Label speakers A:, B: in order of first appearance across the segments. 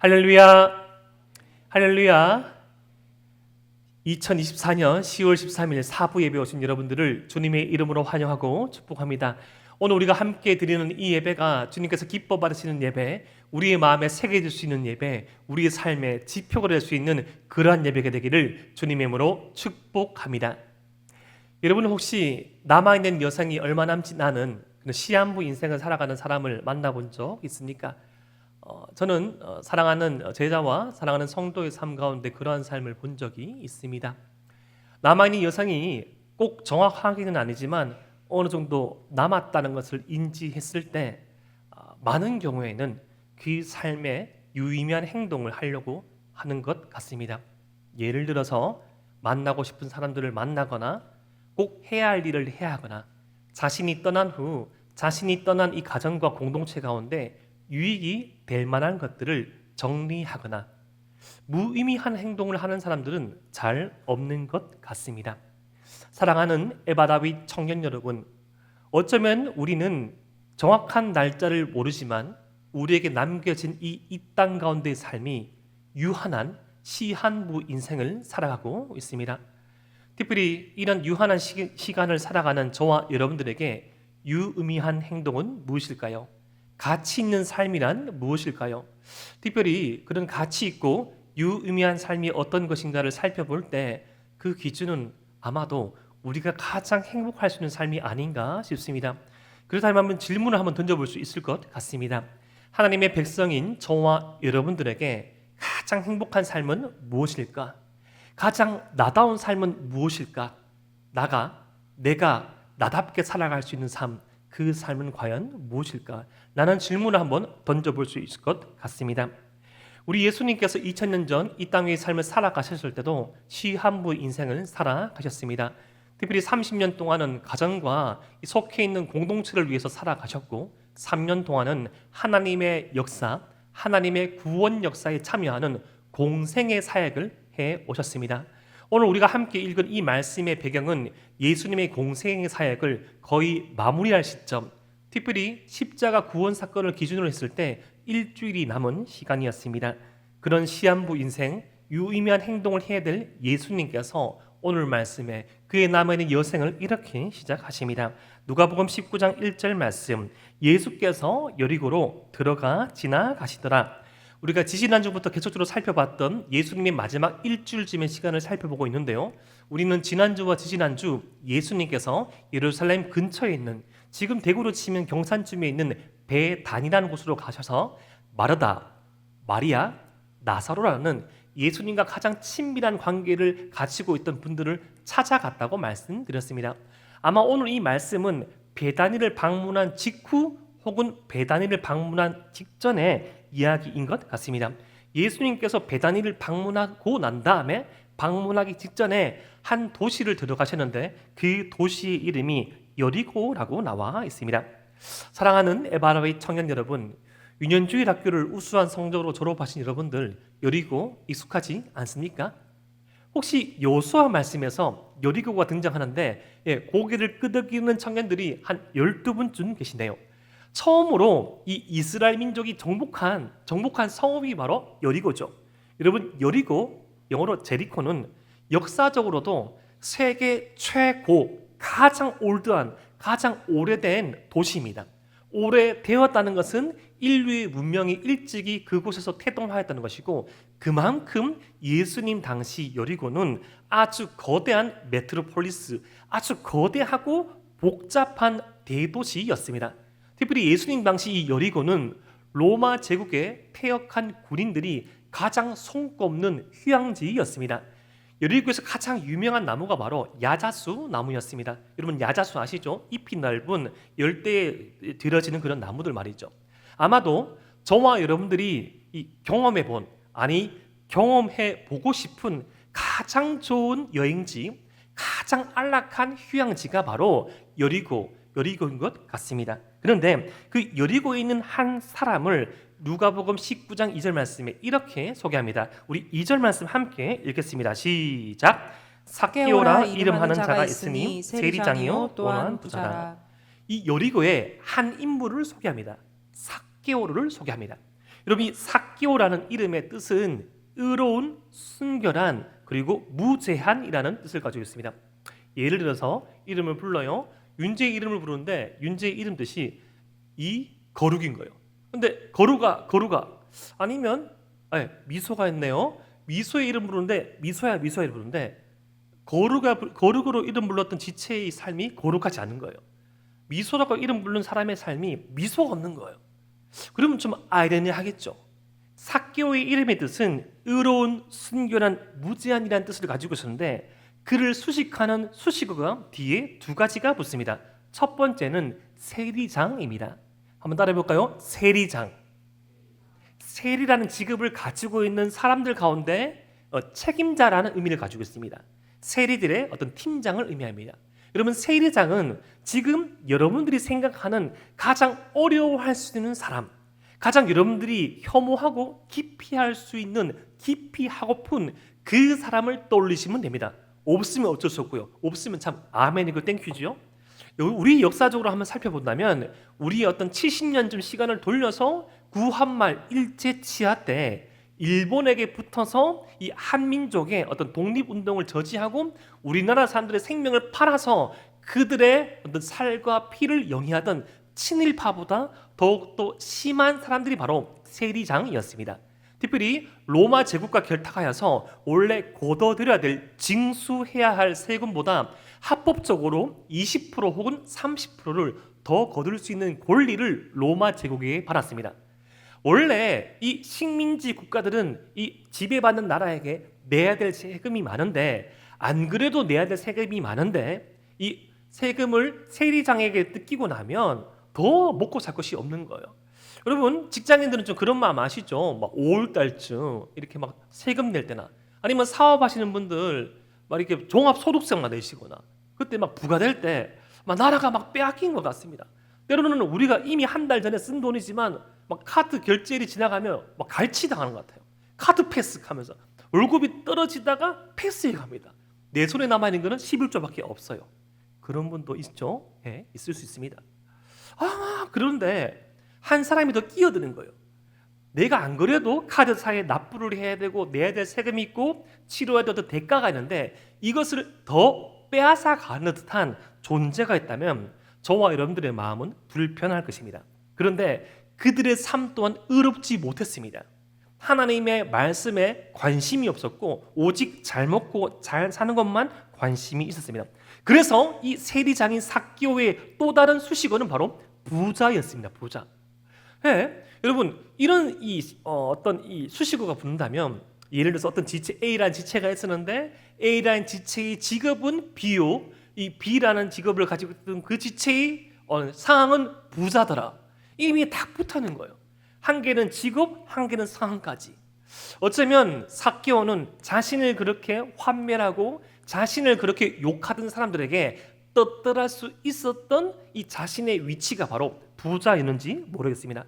A: 할렐루야, 할렐루야. 2024년 10월 13일 사부 예배 오신 여러분들을 주님의 이름으로 환영하고 축복합니다. 오늘 우리가 함께 드리는 이 예배가 주님께서 기뻐 받으시는 예배, 우리의 마음에 새겨질 수 있는 예배, 우리의 삶의 지표가 될 수 있는 그러한 예배가 되기를 주님의 이름으로 축복합니다. 여러분 혹시 남아있는 여생이 얼마 남지 않은 시한부 인생을 살아가는 사람을 만나본 적 있습니까? 저는 사랑하는 제자와 사랑하는 성도의 삶 가운데 그러한 삶을 본 적이 있습니다. 남아있는 여성이 꼭 정확하게는 아니지만 어느 정도 남았다는 것을 인지했을 때 많은 경우에는 그 삶에 유의미한 행동을 하려고 하는 것 같습니다. 예를 들어서 만나고 싶은 사람들을 만나거나 꼭 해야 할 일을 해야 하거나 자신이 떠난 후 자신이 떠난 이 가정과 공동체 가운데 유익이 될 만한 것들을 정리하거나 무의미한 행동을 하는 사람들은 잘 없는 것 같습니다. 사랑하는 에바다윗 청년 여러분, 어쩌면 우리는 정확한 날짜를 모르지만 우리에게 남겨진 이 땅 가운데의 삶이 유한한 시한부 인생을 살아가고 있습니다. 특별히 이런 유한한 시간을 살아가는 저와 여러분들에게 유의미한 행동은 무엇일까요? 가치 있는 삶이란 무엇일까요? 특별히 그런 가치 있고 유의미한 삶이 어떤 것인가를 살펴볼 때 그 기준은 아마도 우리가 가장 행복할 수 있는 삶이 아닌가 싶습니다. 그렇다면 한번 질문을 한번 던져볼 수 있을 것 같습니다. 하나님의 백성인 저와 여러분들에게 가장 행복한 삶은 무엇일까? 가장 나다운 삶은 무엇일까? 내가 나답게 살아갈 수 있는 삶, 그 삶은 과연 무엇일까? 라는 질문을 한번 던져볼 수 있을 것 같습니다. 우리 예수님께서 2000년 전 이 땅의 삶을 살아가셨을 때도 시한부 인생을 살아가셨습니다. 특별히 30년 동안은 가정과 속해 있는 공동체를 위해서 살아가셨고 3년 동안은 하나님의 역사, 하나님의 구원 역사에 참여하는 공생의 사역을 해 오셨습니다. 오늘 우리가 함께 읽은 이 말씀의 배경은 예수님의 공생의 사역을 거의 마무리할 시점, 특별히 십자가 구원 사건을 기준으로 했을 때 일주일이 남은 시간이었습니다. 그런 시한부 인생, 유의미한 행동을 해야 될 예수님께서 오늘 말씀에 그의 남아있는 여생을 이렇게 시작하십니다. 누가복음 19장 1절 말씀, 예수께서 여리고로 들어가 지나가시더라. 우리가 지지난주부터 계속적으로 살펴봤던 예수님의 마지막 일주일쯤의 시간을 살펴보고 있는데요. 우리는 지난주와 지지난주 예수님께서 예루살렘 근처에 있는, 지금 대구로 치면 경산쯤에 있는 베단이라는 곳으로 가셔서 마르다, 마리아, 나사로라는 예수님과 가장 친밀한 관계를 가지고 있던 분들을 찾아갔다고 말씀드렸습니다. 아마 오늘 이 말씀은 베다니를 방문한 직후 혹은 베다니를 방문한 직전의 이야기인 것 같습니다. 예수님께서 베다니를 방문하고 난 다음에 방문하기 직전에 한 도시를 들어가셨는데 그 도시의 이름이 여리고라고 나와 있습니다. 사랑하는 에바라의 청년 여러분, 유년주일 학교를 우수한 성적으로 졸업하신 여러분들 여리고 익숙하지 않습니까? 혹시 여호수아 말씀에서 여리고가 등장하는데 고개를 끄덕이는 청년들이 한 12분쯤 계신데요. 처음으로 이 이스라엘 민족이 정복한 성읍이 바로 여리고죠. 여러분, 여리고, 영어로 제리코는 역사적으로도 세계 최고, 가장 올드한, 가장 오래된 도시입니다. 오래되었다는 것은 인류의 문명이 일찍이 그곳에서 태동하였다는 것이고, 그만큼 예수님 당시 여리고는 아주 거대한 메트로폴리스, 아주 거대하고 복잡한 대도시였습니다. 특별히 예수님 당시 이 여리고는 로마 제국의 퇴역한 군인들이 가장 손꼽는 휴양지였습니다. 여리고에서 가장 유명한 나무가 바로 야자수 나무였습니다. 여러분, 야자수 아시죠? 잎이 넓은 열대에 들어지는 그런 나무들 말이죠. 아마도 저와 여러분들이 경험해 보고 싶은 가장 좋은 여행지, 가장 안락한 휴양지가 바로 여리고인 것 같습니다. 그런데 그 여리고에 있는 한 사람을 누가복음 19장 2절 말씀에 이렇게 소개합니다. 우리 2절 말씀 함께 읽겠습니다. 시작. 삭개오라 이름하는 자가 있으니 세리장이요 또한 부자라. 이 여리고의 한 인물을 소개합니다. 삭개오를 소개합니다. 여러분, 이 삭개오라는 이름의 뜻은 의로운, 순결한, 그리고 무제한이라는 뜻을 가지고 있습니다. 예를 들어서 이름을 불러요. 윤재의 이름을 부르는데 윤재의 이름 뜻이 이 거룩인 거예요. 근데 거룩아 아니면 미소가 있네요. 미소의 이름 부르는데 미소야 이름 부르는데 거룩으로 이름 불렀던 지체의 삶이 거룩하지 않은 거예요. 미소라고 이름 부른 사람의 삶이 미소가 없는 거예요. 그러면 좀 아이러니하겠죠. 삭개오의 이름의 뜻은 의로운, 순결한, 무제한이라는 뜻을 가지고 있었는데 그를 수식하는 수식어가 뒤에 두 가지가 붙습니다. 첫 번째는 세리장입니다. 한번 따라해볼까요? 세리장. 세리라는 직업을 가지고 있는 사람들 가운데 책임자라는 의미를 가지고 있습니다. 세리들의 어떤 팀장을 의미합니다. 여러분, 세리장은 지금 여러분들이 생각하는 가장 어려워할 수 있는 사람, 가장 여러분들이 혐오하고 기피할 수 있는, 기피하고픈 그 사람을 떠올리시면 됩니다. 없으면 어쩔 수 없고요. 없으면 참 아멘이고 땡큐죠. 우리 역사적으로 한번 살펴본다면 우리의 어떤 70년쯤 시간을 돌려서 구한말 일제 치하 때 일본에게 붙어서 이 한민족의 어떤 독립운동을 저지하고 우리나라 사람들의 생명을 팔아서 그들의 어떤 살과 피를 영위하던 친일파보다 더욱더 심한 사람들이 바로 세리장이었습니다. 특별히 로마 제국과 결탁하여서 원래 걷어들여야 될, 징수해야 할 세금보다 합법적으로 20% 혹은 30%를 더 거둘 수 있는 권리를 로마 제국에게 받았습니다. 원래 이 식민지 국가들은 이 지배받는 나라에게 내야 될 세금이 많은데, 안 그래도 내야 될 세금이 많은데 이 세금을 세리장에게 뜯기고 나면 더 먹고 살 것이 없는 거예요. 여러분, 직장인들은 좀 그런 마음 아시죠? 막 5월달쯤 이렇게 막 세금 낼 때나, 아니면 사업하시는 분들 막 이렇게 종합소득세만 내시거나, 그때 막 부과될 때 막 나라가 막 빼앗긴 것 같습니다. 때로는 우리가 이미 한 달 전에 쓴 돈이지만 막 카드 결제일이 지나가면 막 갈취당하는 것 같아요. 카드 패스하면서 월급이 떨어지다가 패스해 갑니다. 내 손에 남아있는 거는 11조밖에 없어요. 그런 분도 있죠. 예, 있을 수 있습니다. 그런데 한 사람이 더 끼어드는 거예요. 내가 안 그래도 카드사에 납부를 해야 되고 내야 될 세금이 있고 치료해야 될 대가가 있는데 이것을 더 빼앗아 가는 듯한 존재가 있다면 저와 여러분들의 마음은 불편할 것입니다. 그런데 그들의 삶 또한 의롭지 못했습니다. 하나님의 말씀에 관심이 없었고 오직 잘 먹고 잘 사는 것만 관심이 있었습니다. 그래서 이 세리장인 삭개오의 또 다른 수식어는 바로 부자였습니다. 부자. 여러분, 이런 어떤 이 수식어가 붙는다면, 예를 들어서 어떤 지체 A라는 지체가 있었는데 A라는 지체의 직업은 B요. 이 B라는 직업을 가지고 있던 그 지체의 상황은 부자더라. 이미 딱 붙어있는 거예요. 한 개는 직업, 한 개는 상황까지. 어쩌면 삭개오는 자신을 그렇게 환멸하고 자신을 그렇게 욕하던 사람들에게 떳떳할 수 있었던 이 자신의 위치가 바로 부자였는지 모르겠습니다.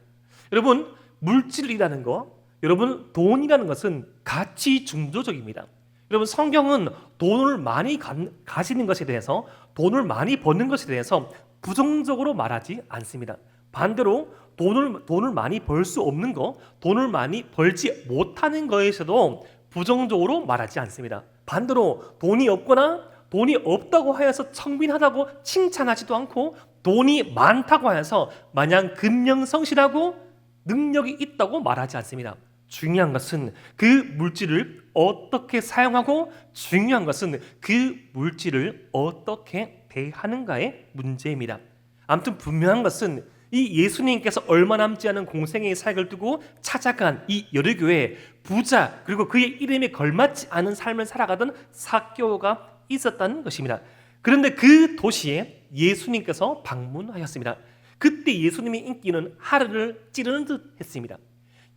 A: 여러분, 물질이라는 거, 여러분, 돈이라는 것은 가치 중조적입니다. 여러분, 성경은 돈을 많이 가지는 것에 대해서, 돈을 많이 버는 것에 대해서 부정적으로 말하지 않습니다. 반대로 돈을 많이 벌 수 없는 거, 돈을 많이 벌지 못하는 거에서도 부정적으로 말하지 않습니다. 반대로 돈이 없거나 돈이 없다고 하여서 청빈하다고 칭찬하지도 않고, 돈이 많다고 하여서 마냥 근명성실하고 능력이 있다고 말하지 않습니다. 중요한 것은 그 물질을 어떻게 사용하고, 중요한 것은 그 물질을 어떻게 대하는가의 문제입니다. 아무튼 분명한 것은 이 예수님께서 얼마 남지 않은 공생의 사역을 두고 찾아간 이 여리고에 부자, 그리고 그의 이름에 걸맞지 않은 삶을 살아가던 삭개오가 있었다는 것입니다. 그런데 그 도시에 예수님께서 방문하였습니다. 그때 예수님의 인기는 하늘을 찌르는 듯 했습니다.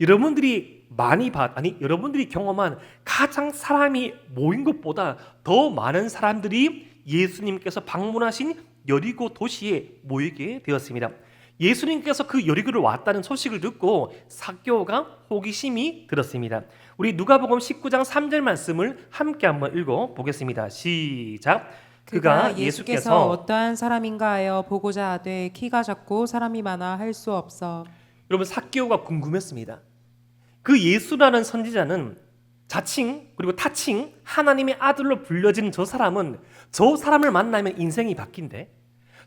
A: 여러분들이 여러분들이 경험한 가장 사람이 모인 것보다 더 많은 사람들이 예수님께서 방문하신 여리고 도시에 모이게 되었습니다. 예수님께서 그 여리고를 왔다는 소식을 듣고 삭개오가 호기심이 들었습니다. 우리 누가복음 19장 3절 말씀을 함께 한번 읽어 보겠습니다. 시작.
B: 그가 예수께서 어떠한 사람인가 하여 보고자 하되 키가 작고 사람이 많아 할 수 없어.
A: 여러분, 삭개오가 궁금했습니다. 그 예수라는 선지자는 자칭 그리고 타칭 하나님의 아들로 불려진 저 사람은 저 사람을 만나면 인생이 바뀐대.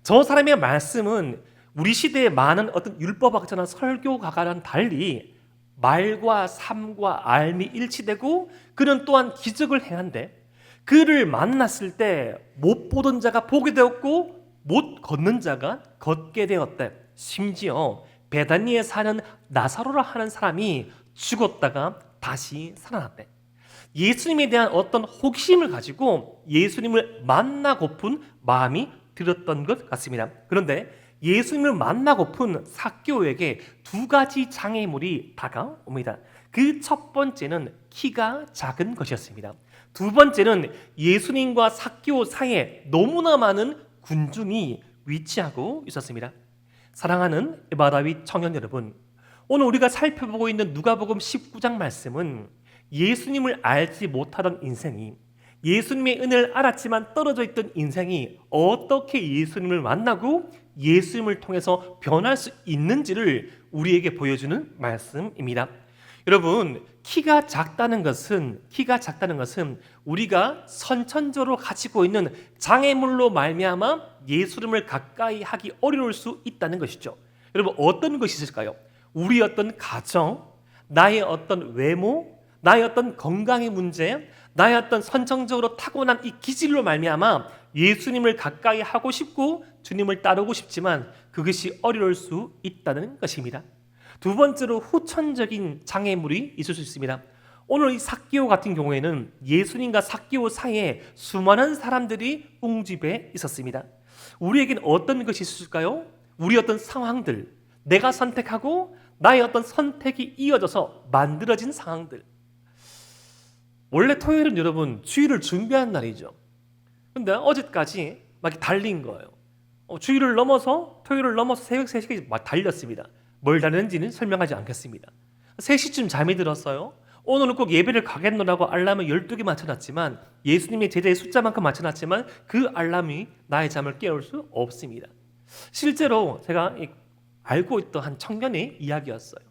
A: 저 사람의 말씀은 우리 시대에 많은 어떤 율법학자나 설교가와는 달리 말과 삶과 알미 일치되고 그는 또한 기적을 행한대. 그를 만났을 때 못 보던 자가 보게 되었고 못 걷는 자가 걷게 되었대. 심지어 베다니에 사는 나사로라 하는 사람이 죽었다가 다시 살아났대. 예수님에 대한 어떤 호기심을 가지고 예수님을 만나고픈 마음이 들었던 것 같습니다. 그런데 예수님을 만나고픈 삭개오에게 두 가지 장애물이 다가옵니다. 그 첫 번째는 키가 작은 것이었습니다. 두 번째는 예수님과 삭개오 사이에 너무나 많은 군중이 위치하고 있었습니다. 사랑하는 에바다윗 청년 여러분, 오늘 우리가 살펴보고 있는 누가복음 19장 말씀은 예수님을 알지 못하던 인생이, 예수님의 은혜를 알았지만 떨어져 있던 인생이 어떻게 예수님을 만나고 예수님을 통해서 변할 수 있는지를 우리에게 보여주는 말씀입니다. 여러분, 키가 작다는 것은 우리가 선천적으로 가지고 있는 장애물로 말미암아 예수님을 가까이 하기 어려울 수 있다는 것이죠. 여러분, 어떤 것이 있을까요? 우리 어떤 가정, 나의 어떤 외모, 나의 어떤 건강의 문제, 나의 어떤 선천적으로 타고난 이 기질로 말미암아 예수님을 가까이 하고 싶고 주님을 따르고 싶지만 그것이 어려울 수 있다는 것입니다. 두 번째로 후천적인 장애물이 있을 수 있습니다. 오늘 이 삭개오 같은 경우에는 예수님과 삭개오 사이에 수많은 사람들이 웅집해 있었습니다. 우리에겐 어떤 것이 있을까요? 우리 어떤 상황들, 내가 선택하고 나의 어떤 선택이 이어져서 만들어진 상황들. 원래 토요일은 여러분 주일을 준비하는 날이죠. 근데 어제까지 막 달린 거예요. 주일을 넘어서 토요일을 넘어서 새벽 3시까지 막 달렸습니다. 뭘 달렸는지는 설명하지 않겠습니다. 3시쯤 잠이 들었어요. 오늘은 꼭 예배를 가겠노라고 알람을 12개 맞춰놨지만 예수님의 제자의 숫자만큼 맞춰놨지만 그 알람이 나의 잠을 깨울 수 없습니다. 실제로 제가 알고 있던 한 청년의 이야기였어요.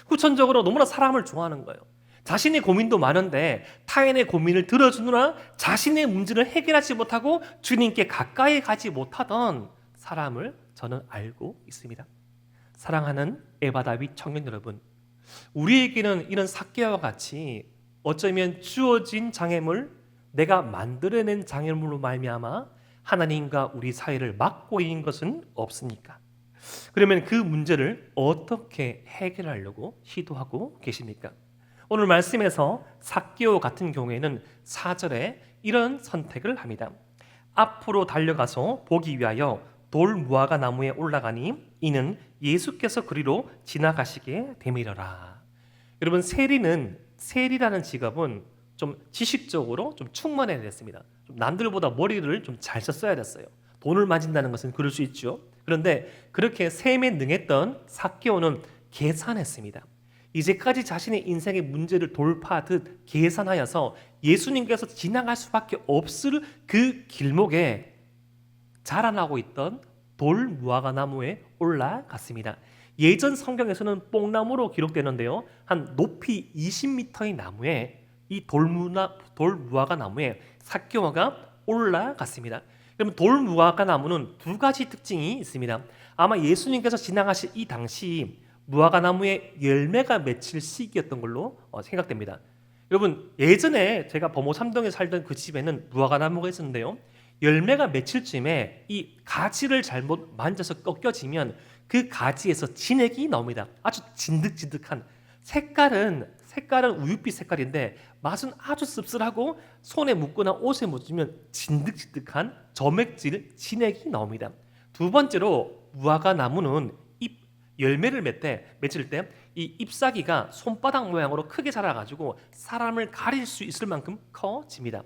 A: 후천적으로 너무나 사람을 좋아하는 거예요. 자신의 고민도 많은데 타인의 고민을 들어주느라 자신의 문제를 해결하지 못하고 주님께 가까이 가지 못하던 사람을 저는 알고 있습니다. 사랑하는 에바다윗 청년 여러분, 우리에게는 이런 삭개와 같이 어쩌면 주어진 장애물, 내가 만들어낸 장애물로 말미암아 하나님과 우리 사이를 막고 있는 것은 없습니까? 그러면 그 문제를 어떻게 해결하려고 시도하고 계십니까? 오늘 말씀에서 삭개오 같은 경우에는 4절에 이런 선택을 합니다. 앞으로 달려가서 보기 위하여 돌 무화과 나무에 올라가니 이는 예수께서 그리로 지나가시게 됨이러라. 여러분, 세리라는 직업은 좀 지식적으로 좀 충만해야 됐습니다. 좀 남들보다 머리를 좀 잘 썼어야 됐어요. 돈을 만진다는 것은 그럴 수 있죠. 그런데 그렇게 셈에 능했던 삭개오는 계산했습니다. 이제까지 자신의 인생의 문제를 돌파하듯 계산하여서 예수님께서 지나갈 수밖에 없을 그 길목에 자라나고 있던 돌 무화과 나무에 올라갔습니다. 예전 성경에서는 뽕나무로 기록되는데요, 한 높이 20m의 나무에 이 돌 무화과 나무에 삭개오가 올라갔습니다. 그러면 돌 무화과 나무는 두 가지 특징이 있습니다. 아마 예수님께서 지나가실 이 당시 무화과 나무에 열매가 맺힐 시기였던 걸로 생각됩니다. 여러분, 예전에 제가 범호 삼동에 살던 그 집에는 무화과 나무가 있었는데요, 열매가 맺힐 쯤에 이 가지를 잘못 만져서 꺾여지면 그 가지에서 진액이 나옵니다. 아주 진득진득한, 색깔은 우윳빛 색깔인데 맛은 아주 씁쓸하고 손에 묻거나 옷에 묻으면 진득진득한 점액질 진액이 나옵니다. 두 번째로 무화과 나무는 열매를 맺을 때 이 잎사귀가 손바닥 모양으로 크게 자라가지고 사람을 가릴 수 있을 만큼 커집니다.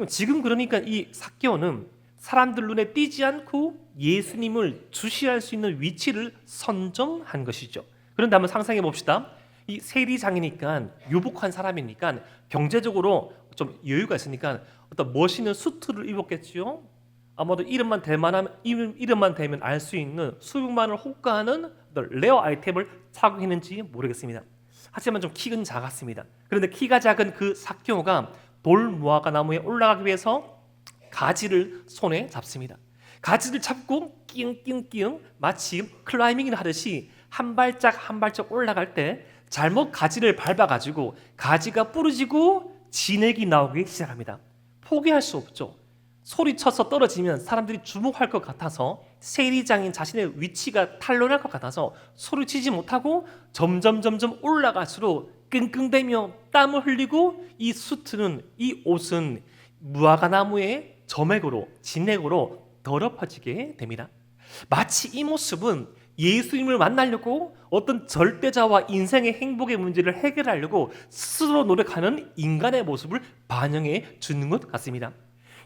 A: 지금 그러니까 이 삭개오는 사람들 눈에 띄지 않고 예수님을 주시할 수 있는 위치를 선정한 것이죠. 그런데 한번 상상해 봅시다. 이 세리장이니까 유복한 사람이니까 경제적으로 좀 여유가 있으니까 어떤 멋있는 수트를 입었겠지요. 아마도 이름만 대면 알 수 있는 수백만을 호가하는 레어 아이템을 착용했는지 모르겠습니다. 하지만 좀 키는 작았습니다. 그런데 키가 작은 그 삭개오가 돌 무화과 나무에 올라가기 위해서 가지를 손에 잡습니다. 가지를 잡고 끼웅끼웅끼웅 마치 클라이밍을 하듯이 한 발짝 한 발짝 올라갈 때 잘못 가지를 밟아가지고 가지가 부러지고 진액이 나오기 시작합니다. 포기할 수 없죠. 소리쳐서 떨어지면 사람들이 주목할 것 같아서 세리장인 자신의 위치가 탄로날 것 같아서 소리치지 못하고 점점 올라갈수록 끙끙대며 땀을 흘리고 이 수트는, 이 옷은 무화과 나무의 점액으로, 진액으로 더럽혀지게 됩니다. 마치 이 모습은 예수님을 만나려고 어떤 절대자와 인생의 행복의 문제를 해결하려고 스스로 노력하는 인간의 모습을 반영해 주는 것 같습니다.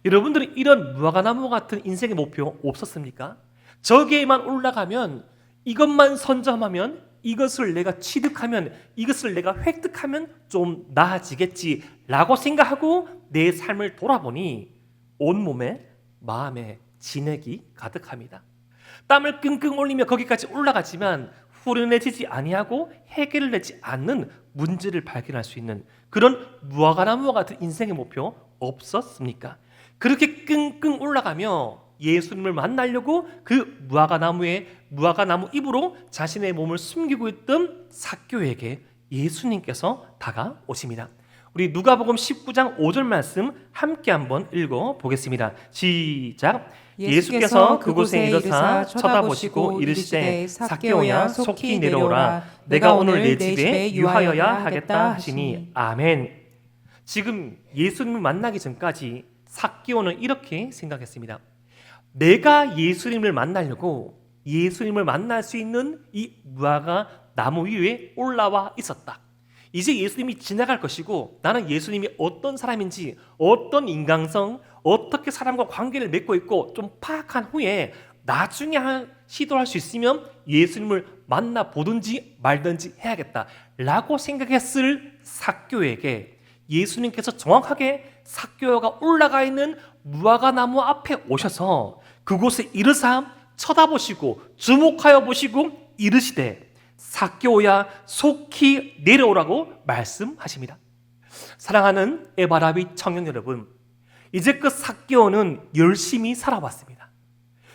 A: 여러분들은 이런 무화과나무 같은 인생의 목표 없었습니까? 저기에만 올라가면, 이것만 선점하면, 이것을 내가 취득하면, 이것을 내가 획득하면 좀 나아지겠지 라고 생각하고 내 삶을 돌아보니 온몸에 마음에 진액이 가득합니다. 땀을 끙끙 흘리며 거기까지 올라가지만 후련해지지 아니하고 해결을 내지 않는 문제를 발견할 수 있는 그런 무화과나무와 같은 인생의 목표 없었습니까? 그렇게 끙끙 올라가며 예수님을 만나려고 그 무화과나무 잎으로 자신의 몸을 숨기고 있던 삭개오에게 예수님께서 다가오십니다. 우리 누가복음 19장 5절 말씀 함께 한번 읽어 보겠습니다. 시작. 예수께서 그곳에 이르사 쳐다보시고 이르시되 삭개오야 속히 내려오라. 내가 오늘 내 집에 유하여야 하겠다 하시니 아멘. 지금 예수님을 만나기 전까지 삭개오는 이렇게 생각했습니다. 내가 예수님을 만나려고 예수님을 만날 수 있는 이 무화과 나무 위에 올라와 있었다. 이제 예수님이 지나갈 것이고 나는 예수님이 어떤 사람인지, 어떤 인간성, 어떻게 사람과 관계를 맺고 있고 좀 파악한 후에 나중에 시도할 수 있으면 예수님을 만나보든지 말든지 해야겠다라고 생각했을 삭개오에게 예수님께서 정확하게 삭개오가 올라가 있는 무화과 나무 앞에 오셔서 그곳에 이르사 쳐다보시고 주목하여 보시고 이르시되 삭개오야 속히 내려오라고 말씀하십니다. 사랑하는 에바라비 청년 여러분, 이제껏 삭개오는 열심히 살아왔습니다.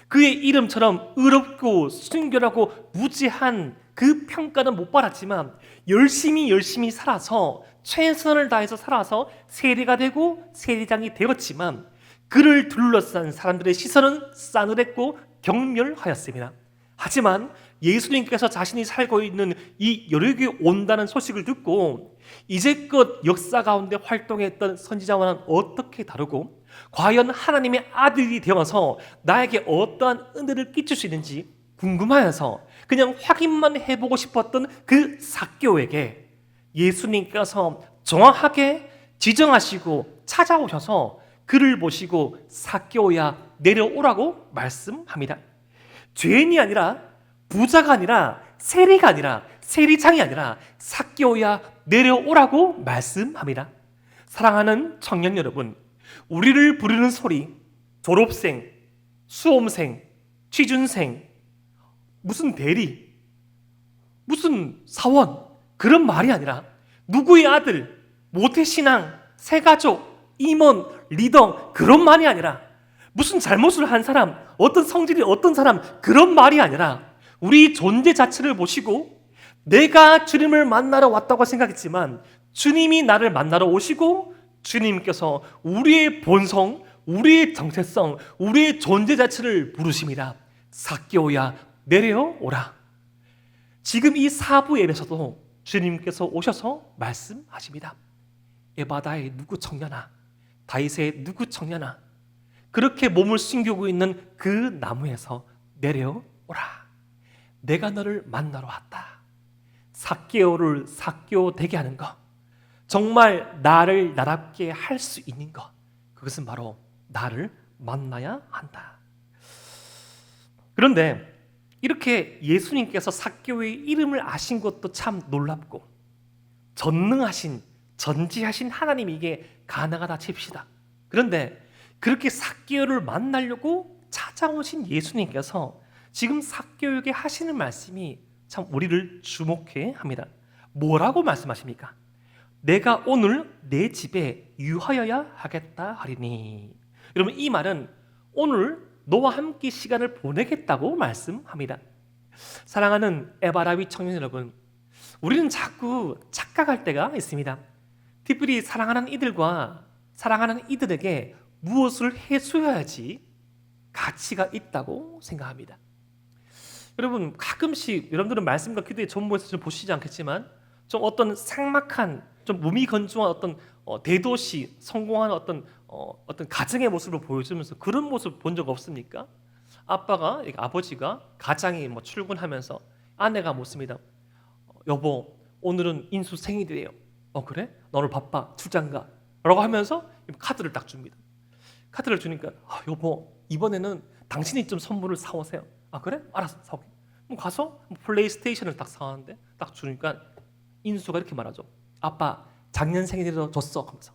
A: 그의 이름처럼 의롭고 순결하고 무지한 그 평가는 못 받았지만 열심히 살아서 최선을 다해서 살아서 세리가 되고 세리장이 되었지만 그를 둘러싼 사람들의 시선은 싸늘했고 경멸하였습니다. 하지만 예수님께서 자신이 살고 있는 이 여력에 온다는 소식을 듣고 이제껏 역사 가운데 활동했던 선지자와는 어떻게 다르고 과연 하나님의 아들이 되어서 나에게 어떠한 은혜를 끼칠 수 있는지 궁금하여서 그냥 확인만 해보고 싶었던 그 삭개오에게 예수님께서 정확하게 지정하시고 찾아오셔서 그를 보시고 삭개오야 내려오라고 말씀합니다. 죄인이 아니라 부자가 아니라 세리가 아니라 세리장이 아니라 삭개오야 내려오라고 말씀합니다. 사랑하는 청년 여러분, 우리를 부르는 소리, 졸업생, 수험생, 취준생, 무슨 대리, 무슨 사원, 그런 말이 아니라 누구의 아들, 모태신앙, 새가족, 임원, 리더, 그런 말이 아니라 무슨 잘못을 한 사람, 어떤 성질이 어떤 사람, 그런 말이 아니라 우리 존재 자체를 보시고 내가 주님을 만나러 왔다고 생각했지만 주님이 나를 만나러 오시고 주님께서 우리의 본성, 우리의 정체성, 우리의 존재 자체를 부르십니다. 삭개오야 내려오라. 지금 이 사부 예배에서도 주님께서 오셔서 말씀하십니다. 에바다의 누구 청년아, 다윗의 누구 청년아, 그렇게 몸을 숨기고 있는 그 나무에서 내려오라. 내가 너를 만나러 왔다. 삭개오를 삭개오 되게 하는 것, 정말 나를 나답게 할 수 있는 것, 그것은 바로 나를 만나야 한다. 그런데 이렇게 예수님께서 삭개오의 이름을 아신 것도 참 놀랍고 전능하신, 전지하신 하나님이 이게 가능하다 칩시다. 그런데 그렇게 삭개오를 만나려고 찾아오신 예수님께서 지금 삭개오에게 하시는 말씀이 참 우리를 주목해 합니다. 뭐라고 말씀하십니까? 내가 오늘 내 집에 유하여야 하겠다 하리니. 여러분, 이 말은 오늘 너와 함께 시간을 보내겠다고 말씀합니다. 사랑하는 에바라위 청년 여러분, 우리는 자꾸 착각할 때가 있습니다. 특별히 사랑하는 이들에게 무엇을 해줘야지 가치가 있다고 생각합니다. 여러분, 가끔씩 여러분들은 말씀과 기도의 전부에서 좀 보시지 않겠지만 좀 어떤 삭막한, 좀 무미건조한 어떤 대도시 성공한 어떤 가정의 모습을 보여주면서 그런 모습 본 적 없습니까? 아버지가 가장이 출근하면서 아내가 묻습니다. 여보, 오늘은 인수 생일이래요. 그래? 너 오늘 바빠, 출장 가 라고 하면서 카드를 딱 줍니다. 카드를 주니까 여보, 이번에는 당신이 좀 선물을 사오세요. 그래? 알았어, 사올게. 가서 플레이스테이션을 딱 사왔는데 딱 주니까 인수가 이렇게 말하죠. 아빠, 작년 생일에도 줬어 하면서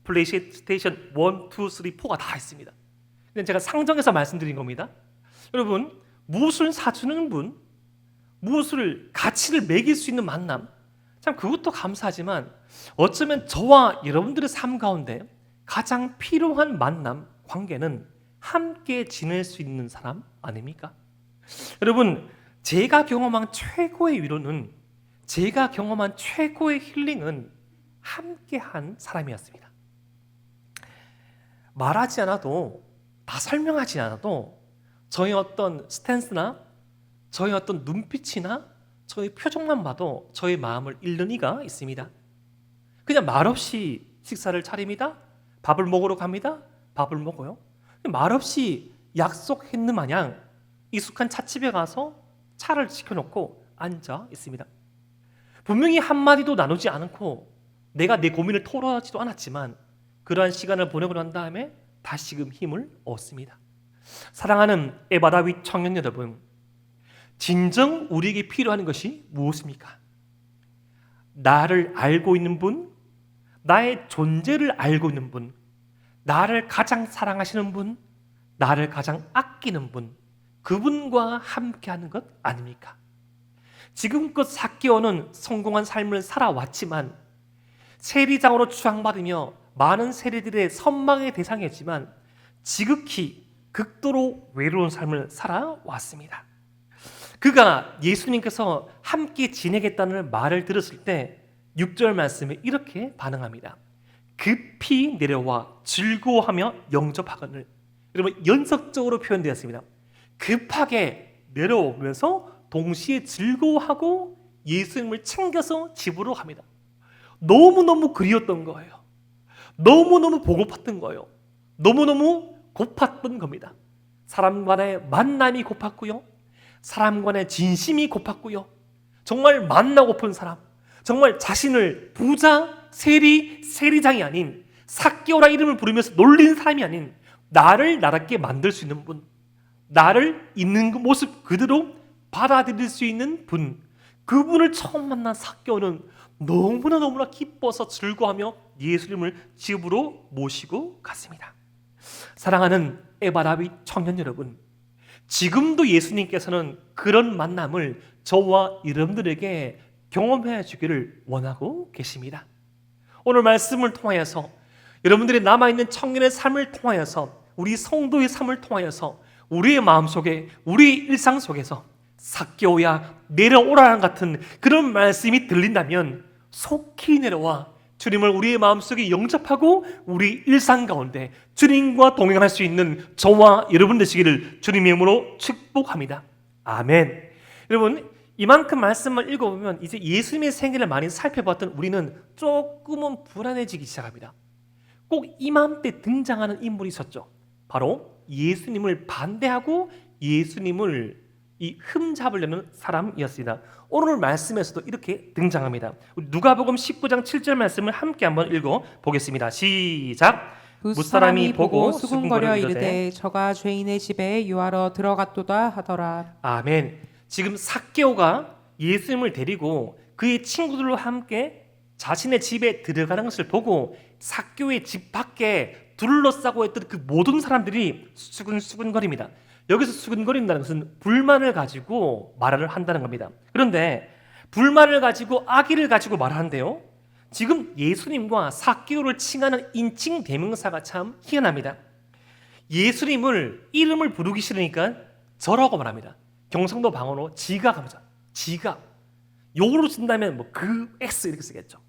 A: 플레이스테이션 1, 2, 3, 4가 다 있습니다. 근데 제가 상정해서 말씀드린 겁니다. 여러분, 무엇을 사주는 분, 무엇을 가치를 매길 수 있는 만남, 참 그것도 감사하지만 어쩌면 저와 여러분들의 삶 가운데 가장 필요한 만남, 관계는 함께 지낼 수 있는 사람 아닙니까? 여러분, 제가 경험한 최고의 위로는, 제가 경험한 최고의 힐링은 함께한 사람이었습니다. 말하지 않아도, 다 설명하지 않아도 저의 어떤 스탠스나 저의 어떤 눈빛이나 저의 표정만 봐도 저의 마음을 읽는 이가 있습니다. 그냥 말없이 식사를 차립니다. 밥을 먹으러 갑니다. 밥을 먹어요. 말없이 약속했는 마냥 익숙한 찻집에 가서 차를 시켜놓고 앉아 있습니다. 분명히 한마디도 나누지 않고 내가 내 고민을 토로하지도 않았지만 그러한 시간을 보내고 난 다음에 다시금 힘을 얻습니다. 사랑하는 에바다윗 청년 여러분, 진정 우리에게 필요한 것이 무엇입니까? 나를 알고 있는 분, 나의 존재를 알고 있는 분, 나를 가장 사랑하시는 분, 나를 가장 아끼는 분, 그분과 함께하는 것 아닙니까? 지금껏 삭개오는 성공한 삶을 살아왔지만 세리장으로 추앙받으며 많은 세리들의 선망의 대상이었지만 지극히 극도로 외로운 삶을 살아왔습니다. 그가 예수님께서 함께 지내겠다는 말을 들었을 때 6절 말씀에 이렇게 반응합니다. 급히 내려와 즐거워하며 영접하거늘. 여러분, 연속적으로 표현되었습니다. 급하게 내려오면서 동시에 즐거워하고 예수님을 챙겨서 집으로 갑니다. 너무너무 그리웠던 거예요. 너무너무 보고팠던 거예요. 너무너무 고팠던 겁니다. 사람 간의 만남이 고팠고요. 사람 간의 진심이 고팠고요. 정말 만나고픈 사람, 정말 자신을 부자, 세리장이 아닌 삭개오라 이름을 부르면서 놀린 사람이 아닌 나를 나답게 만들 수 있는 분, 나를 있는 그 모습 그대로 받아들일 수 있는 분, 그분을 처음 만난 삭개오는 너무나 기뻐서 즐거워하며 예수님을 집으로 모시고 갔습니다. 사랑하는 에바라비 청년 여러분, 지금도 예수님께서는 그런 만남을 저와 여러분들에게 경험해 주기를 원하고 계십니다. 오늘 말씀을 통하여서 여러분들이 남아있는 청년의 삶을 통하여서 우리 성도의 삶을 통하여서 우리의 마음속에 우리의 일상 속에서 삭개오야 내려오라는 같은 그런 말씀이 들린다면 속히 내려와 주님을 우리의 마음속에 영접하고 우리 일상 가운데 주님과 동행할 수 있는 저와 여러분 되시기를 주님의 이름으로 축복합니다. 아멘. 여러분, 이만큼 말씀을 읽어보면 이제 예수님의 생애를 많이 살펴봤던 우리는 조금은 불안해지기 시작합니다. 꼭 이맘때 등장하는 인물이 있었죠. 바로 예수님을 반대하고 예수님을 흠잡으려는 사람이었습니다. 오늘 말씀에서도 이렇게 등장합니다. 누가복음 19장 7절 말씀을 함께 한번 읽어보겠습니다. 시작.
B: 무사람이 보고 수군거려 이르되 저가 죄인의 집에 유하러 들어갔도다 하더라.
A: 아멘. 지금 삭개오가 예수님을 데리고 그의 친구들과 함께 자신의 집에 들어가는 것을 보고 삭개오의 집 밖에 둘러싸고 있던 그 모든 사람들이 수근수근거립니다. 여기서 수근거린다는 것은 불만을 가지고 말을 한다는 겁니다. 그런데 불만을 가지고 악의를 가지고 말하는데요. 지금 예수님과 삭개오를 칭하는 인칭 대명사가 참 희한합니다. 예수님을 이름을 부르기 싫으니까 저라고 말합니다. 경상도 방언으로 지각 합니다. 지각. 욕으로 쓴다면 뭐 그 X 이렇게 쓰겠죠.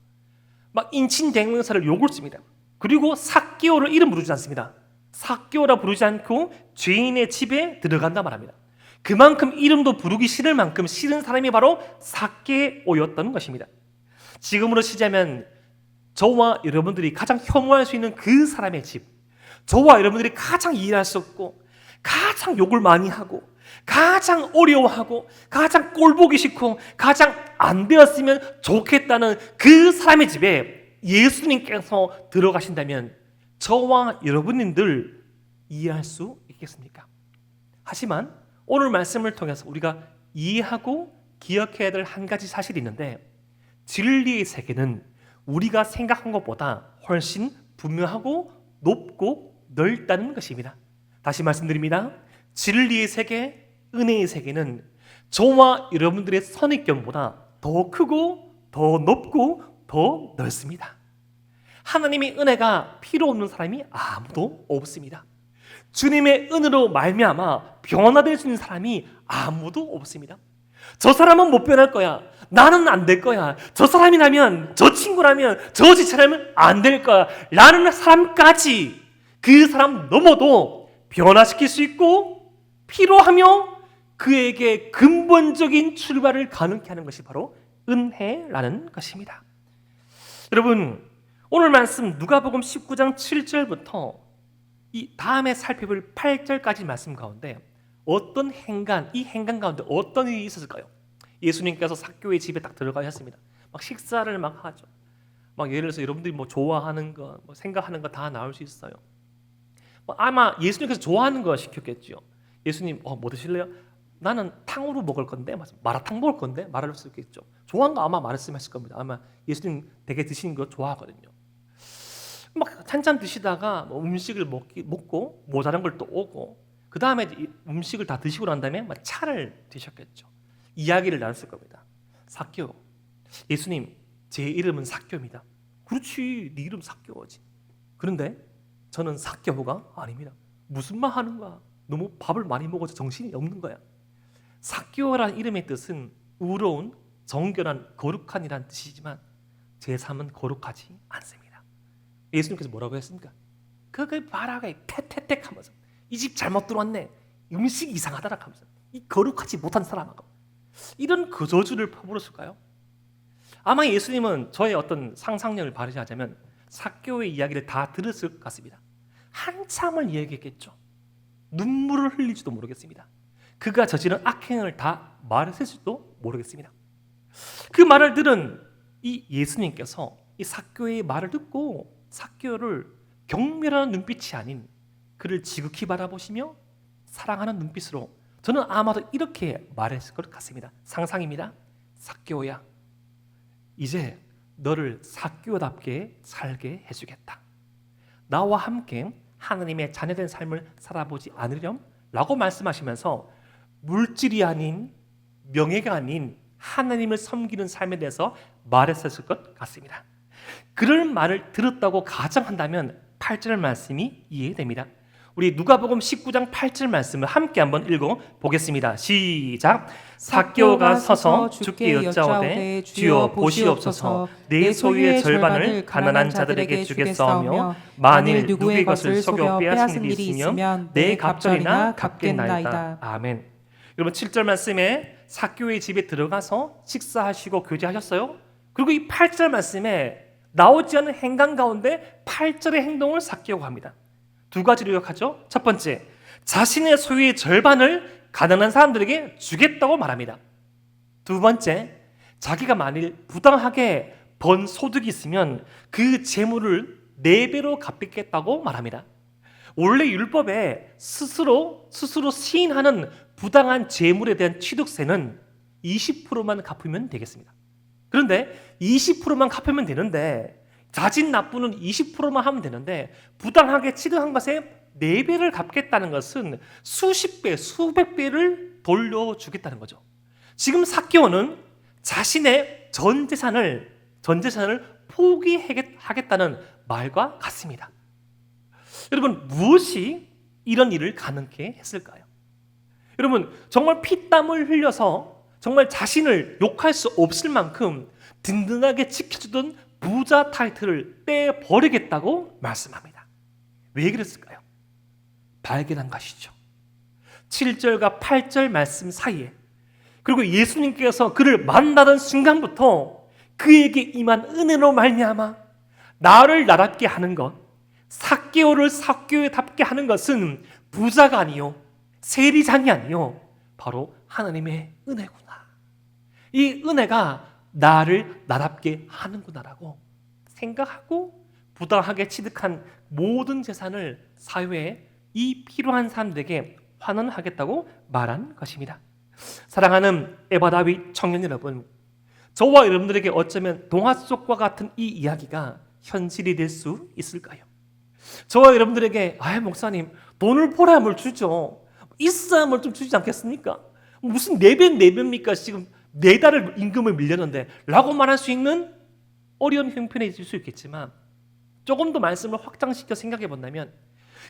A: 막 인칭 대명사를 욕을 씁니다. 그리고 삭개오를 이름 부르지 않습니다. 삭개오라 부르지 않고 죄인의 집에 들어간다 말합니다. 그만큼 이름도 부르기 싫을 만큼 싫은 사람이 바로 삭개오였던 것입니다. 지금으로 치자면 저와 여러분들이 가장 혐오할 수 있는 그 사람의 집, 저와 여러분들이 가장 이해할 수 없고 가장 욕을 많이 하고 가장 어려워하고 가장 꼴보기 싫고 가장 안 되었으면 좋겠다는 그 사람의 집에 예수님께서 들어가신다면 저와 여러분들 이해할 수 있겠습니까? 하지만 오늘 말씀을 통해서 우리가 이해하고 기억해야 될 한 가지 사실이 있는데, 진리의 세계는 우리가 생각한 것보다 훨씬 분명하고 높고 넓다는 것입니다. 다시 말씀드립니다. 진리의 세계, 은혜의 세계는 저와 여러분들의 선입견보다 더 크고 더 높고 더 넓습니다. 하나님의 은혜가 필요 없는 사람이 아무도 없습니다. 주님의 은혜로 말미암아 변화될 수 있는 사람이 아무도 없습니다. 저 사람은 못 변할 거야. 나는 안 될 거야. 저 사람이라면, 저 친구라면, 저 지체라면 안 될 거야. 라는 사람까지 그 사람 넘어도 변화시킬 수 있고 필요하며 그에게 근본적인 출발을 가능케 하는 것이 바로 은혜라는 것입니다. 여러분, 오늘 말씀 누가복음 19장 7절부터 이 다음에 살펴볼 8절까지 말씀 가운데 어떤 행간, 이 행간 가운데 어떤 일이 있었을까요? 예수님께서 삭개오의 집에 딱 들어가셨습니다. 막 식사를 막 하죠. 막 예를 들어서 여러분들이 뭐 좋아하는 거, 뭐 생각하는 거 다 나올 수 있어요. 뭐 아마 예수님께서 좋아하는 거 시켰겠죠. 예수님, 뭐 드실래요? 나는 탕후루 먹을 건데, 마라탕 먹을 건데 말할 수 있겠죠. 좋아하는 거 아마 말씀하실 겁니다. 아마 예수님 되게 드시는 거 좋아하거든요. 막 한참 드시다가 뭐 음식을 먹고 모자란 걸 또 오고, 그 다음에 음식을 다 드시고 난 다음에 막 차를 드셨겠죠. 이야기를 나눴을 겁니다. 삭개오, 예수님 제 이름은 삭개오입니다. 그렇지, 네 이름 삭개오지. 그런데 저는 삭개오가 아닙니다. 무슨 말 하는 거야? 너무 밥을 많이 먹어서 정신이 없는 거야. 삭개오라는 이름의 뜻은 의로운, 정결한, 거룩한이라는 뜻이지만 제 삶은 거룩하지 않습니다. 예수님께서 뭐라고 했습니까? 그걸 바라게 태태택 하면서 이 집 잘못 들어왔네, 음식이 이상하다라 하면서 이 거룩하지 못한 사람하고 이런 그 저주를 퍼부었을까요? 아마 예수님은 저의 어떤 상상력을 발휘하자면 삭개오의 이야기를 다 들었을 것 같습니다. 한참을 이야기했겠죠. 눈물을 흘릴지도 모르겠습니다. 그가 저지른 악행을 다 말했을지도 모르겠습니다. 그 말을 들은 이 예수님께서 이 삭개오의 말을 듣고 삭개오를 경멸하는 눈빛이 아닌 그를 지극히 바라보시며 사랑하는 눈빛으로, 저는 아마도 이렇게 말했을 것 같습니다. 상상입니다. 삭개오야, 이제 너를 삭개오답게 살게 해주겠다. 나와 함께 하나님의 자녀된 삶을 살아보지 않으렴? 라고 말씀하시면서 물질이 아닌, 명예가 아닌 하나님을 섬기는 삶에 대해서 말했을 것 같습니다. 그런 말을 들었다고 가정한다면 8절 말씀이 이해됩니다. 우리 누가복음 19장 8절 말씀을 함께 한번 읽어보겠습니다. 시작. 삭개오가 서서 주께 여짜오되 주여 보시옵소서, 내 소유의 절반을 가난한 자들에게 주겠사오며 만일 누구의 것을 속여 빼앗은 일이 있으면 내 갑절이나 갚겠나이다. 아멘. 여러분, 7절 말씀에 삭개오의 집에 들어가서 식사하시고 교제하셨어요. 그리고 이 8절 말씀에 나오지 않은 행간 가운데 8절의 행동을 삭개오가 합니다. 두 가지로 요약하죠. 첫 번째, 자신의 소유의 절반을 가난한 사람들에게 주겠다고 말합니다. 두 번째, 자기가 만일 부당하게 번 소득이 있으면 그 재물을 4배로 갚겠다고 말합니다. 원래 율법에 스스로 시인하는 부당한 재물에 대한 취득세는 20%만 갚으면 되겠습니다. 그런데 20%만 갚으면 되는데, 자진 납부는 20%만 하면 되는데 부당하게 취득한 것에 4배를 갚겠다는 것은 수십 배, 수백 배를 돌려주겠다는 거죠. 지금 삭개오는 자신의 전 재산을 포기하겠다는 말과 같습니다. 여러분, 무엇이 이런 일을 가능케 했을까요? 여러분, 정말 피땀을 흘려서 정말 자신을 욕할 수 없을 만큼 든든하게 지켜주던 부자 타이틀을 떼버리겠다고 말씀합니다. 왜 그랬을까요? 발견한 것이죠. 7절과 8절 말씀 사이에, 그리고 예수님께서 그를 만나던 순간부터 그에게 임한 은혜로 말미암아 나를 나답게 하는 것, 삭개오를 삭개오답게 하는 것은 부자가 아니요 세리장이 아니요 바로 하나님의 은혜구나. 이 은혜가 나를 나답게 하는구나라고 생각하고 부당하게 취득한 모든 재산을 사회에 이 필요한 사람들에게 환원하겠다고 말한 것입니다. 사랑하는 에바다윗 청년 여러분, 저와 여러분들에게 어쩌면 동화 속과 같은 이 이야기가 현실이 될 수 있을까요? 저와 여러분들에게 목사님 돈을 벌어야 뭘 주죠, 있어야 뭘 좀 주지 않겠습니까? 무슨 4배입니까? 지금 4달을 임금을 밀렸는데 라고 말할 수 있는 어려운 형편이 수 있겠지만, 조금 더 말씀을 확장시켜 생각해 본다면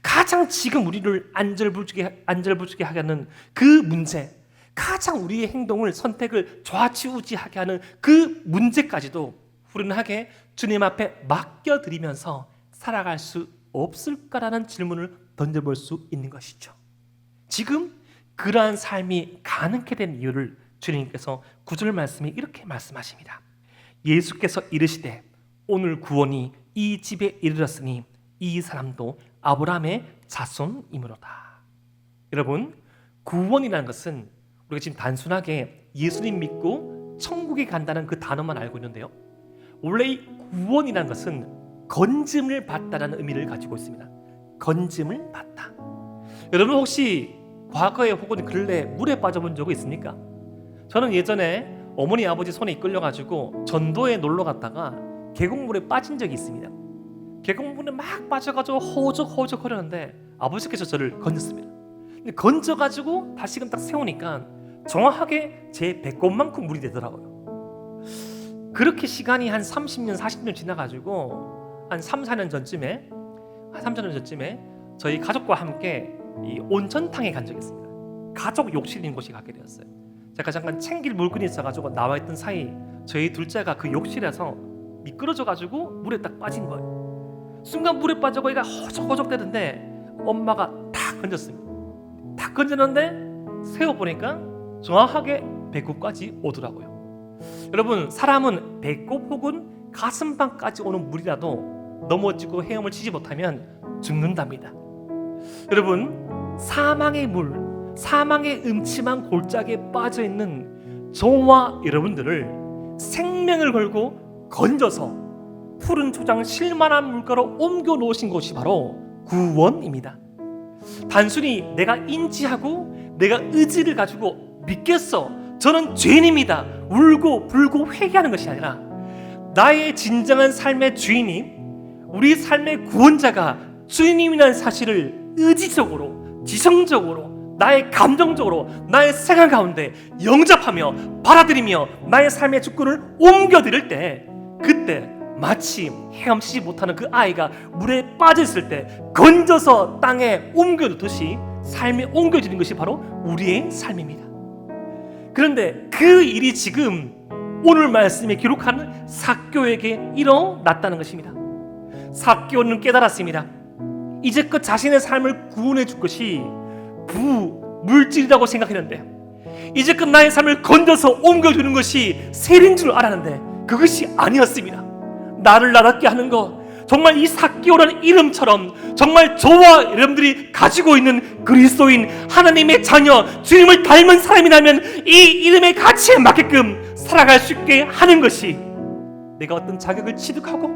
A: 가장 지금 우리를 안절부르게 하게 하는 그 문제, 가장 우리의 행동을 선택을 좌지우지하게 하는 그 문제까지도 후련하게 주님 앞에 맡겨드리면서 살아갈 수 없을까라는 질문을 던져볼 수 있는 것이죠. 지금 그러한 삶이 가능케 된 이유를 주님께서 9절 말씀에 이렇게 말씀하십니다. 예수께서 이르시되 오늘 구원이 이 집에 이르렀으니 이 사람도 아브라함의 자손이므로다. 여러분, 구원이라는 것은 우리가 지금 단순하게 예수님 믿고 천국에 간다는 그 단어만 알고 있는데요, 원래 이 구원이라는 것은 건짐을 받다라는 의미를 가지고 있습니다. 건짐을 받다. 여러분, 혹시 과거에 혹은 근래 물에 빠져본 적이 있습니까? 저는 예전에 어머니 아버지 손에 이끌려가지고 전도에 놀러 갔다가 계곡물에 빠진 적이 있습니다. 계곡물에 막 빠져가지고 허우적허우적 거리는데 아버지께서 저를 건졌습니다. 근데 건져가지고 다시금 딱 세우니까 정확하게 제 배꼽만큼 물이 되더라고요. 그렇게 시간이 한 30년 40년 지나가지고 한 3-4년 전쯤에 저희 가족과 함께 이 온천탕에 간 적이 있습니다. 가족 욕실 있는 곳에 가게 되었어요. 제가 잠깐 챙길 물건이 있어가지고 나와있던 사이 저희 둘째가 그 욕실에서 미끄러져가지고 물에 딱 빠진 거예요. 순간 물에 빠져 거기가 허적허적 되는데 엄마가 탁 건졌습니다. 탁 건졌는데 세워보니까 정확하게 배꼽까지 오더라고요. 여러분, 사람은 배꼽 혹은 가슴방까지 오는 물이라도 넘어지고 헤엄을 치지 못하면 죽는답니다. 여러분, 사망의 물, 사망의 음침한 골짜기에 빠져있는 저와 여러분들을 생명을 걸고 건져서 푸른 초장 실만한 물가로 옮겨 놓으신 곳이 바로 구원입니다. 단순히 내가 인지하고 내가 의지를 가지고 믿겠어, 저는 죄인입니다, 울고 불고 회개하는 것이 아니라 나의 진정한 삶의 주인이, 우리 삶의 구원자가 주님이라는 사실을 의지적으로, 지성적으로, 나의 감정적으로, 나의 생활 가운데 영접하며 받아들이며 나의 삶의 주권을 옮겨드릴 때, 그때 마치 헤엄치지 못하는 그 아이가 물에 빠졌을 때 건져서 땅에 옮겨놓듯이 삶에 옮겨지는 것이 바로 우리의 삶입니다. 그런데 그 일이 지금 오늘 말씀에 기록하는 삭개오에게 일어났다는 것입니다. 삭개오는 깨달았습니다. 이제껏 자신의 삶을 구원해 줄 것이 물질이라고 생각했는데, 이제껏 나의 삶을 건져서 옮겨주는 것이 세리인 줄 알았는데 그것이 아니었습니다. 나를 나답게 하는 것, 정말 이 삭개오라는 이름처럼 정말 저와 여러분들이 가지고 있는 그리스도인, 하나님의 자녀, 주님을 닮은 사람이라면 이 이름의 가치에 맞게끔 살아갈 수 있게 하는 것이, 내가 어떤 자격을 취득하고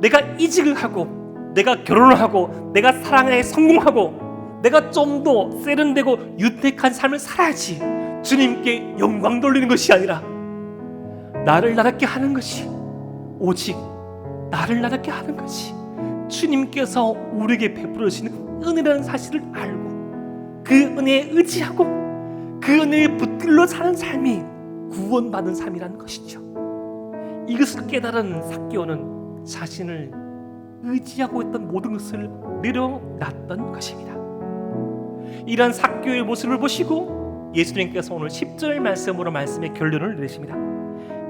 A: 내가 이직을 하고 내가 결혼을 하고 내가 사랑에 성공하고 내가 좀 더 세련되고 유택한 삶을 살아야지 주님께 영광 돌리는 것이 아니라 나를 나답게 하는 것이, 오직 나를 나답게 하는 것이 주님께서 우리에게 베풀어 주시는 은혜라는 사실을 알고 그 은혜에 의지하고 그 은혜에 붙들러 사는 삶이 구원받은 삶이라는 것이죠. 이것을 깨달은 삭개오는 자신을 의지하고 있던 모든 것을 내려놨던 것입니다. 이러한 삭개오의 모습을 보시고 예수님께서 오늘 10절 말씀으로 말씀의 결론을 내리십니다.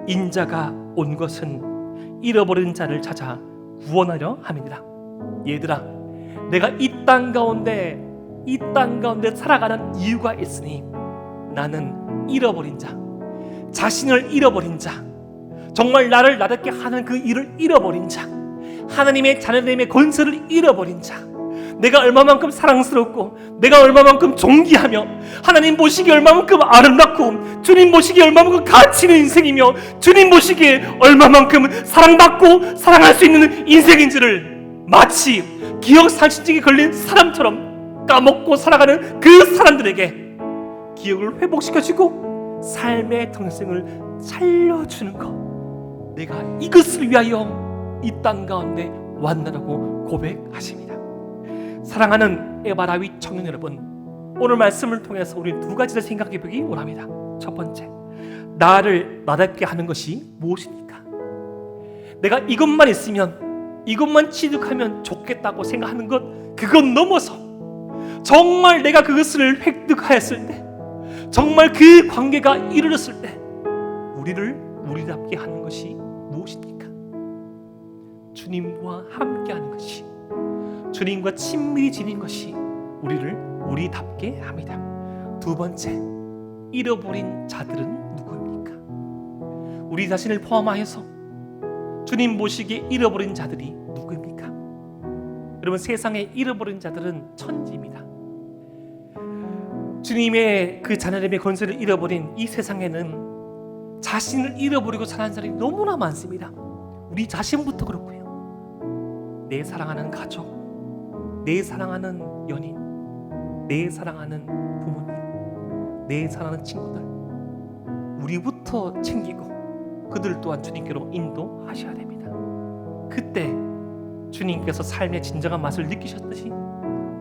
A: 인자가 온 것은 잃어버린 자를 찾아 구원하려 함이니라. 얘들아, 내가 이 땅 가운데 살아가는 이유가 있으니 나는 잃어버린 자, 자신을 잃어버린 자, 정말 나를 나답게 하는 그 일을 잃어버린 자, 하나님의 자녀됨의 권세를 잃어버린 자, 내가 얼마만큼 사랑스럽고 내가 얼마만큼 존귀하며 하나님 보시기에 얼마만큼 아름답고 주님 보시기에 얼마만큼 가치 있는 인생이며 주님 보시기에 얼마만큼 사랑받고 사랑할 수 있는 인생인지를 마치 기억상실증에 걸린 사람처럼 까먹고 살아가는 그 사람들에게 기억을 회복시켜주고 삶의 정성을 살려주는 것, 내가 이것을 위하여 이 땅 가운데 왔나라고 고백하십니다. 사랑하는 에바라위 청년 여러분, 오늘 말씀을 통해서 우리 두 가지를 생각해 보기 원합니다. 첫 번째, 나를 나답게 하는 것이 무엇입니까? 내가 이것만 있으면, 이것만 취득하면 좋겠다고 생각하는 것, 그건 넘어서 정말 내가 그것을 획득하였을 때, 정말 그 관계가 이루어졌을 때 우리를 우리답게 하는 것이 무엇입니까? 주님과 함께하는 것이, 주님과 친밀히 지닌 것이 우리를 우리답게 합니다. 두 번째, 잃어버린 자들은 누구입니까? 우리 자신을 포함하여서 주님 보시기에 잃어버린 자들이 누구입니까? 여러분, 세상에 잃어버린 자들은 천지입니다. 주님의 그 자녀됨의 권세를 잃어버린 이 세상에는 자신을 잃어버리고 사는 사람이 너무나 많습니다. 우리 자신부터 그렇고요. 내 사랑하는 가족, 내 사랑하는 연인, 내 사랑하는 부모님, 내 사랑하는 친구들, 우리부터 챙기고 그들 또한 주님께로 인도하셔야 됩니다. 그때 주님께서 삶의 진정한 맛을 느끼셨듯이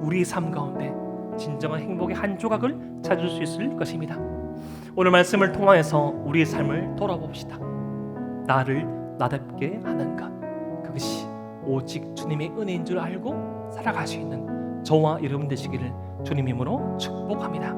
A: 우리의 삶 가운데 진정한 행복의 한 조각을 찾을 수 있을 것입니다. 오늘 말씀을 통하여서 우리의 삶을 돌아봅시다. 나를 나답게 하는 것, 그것이 오직 주님의 은혜인 줄 알고 살아갈 수 있는 저와 여러분 되시기를 주님 이름으로 축복합니다.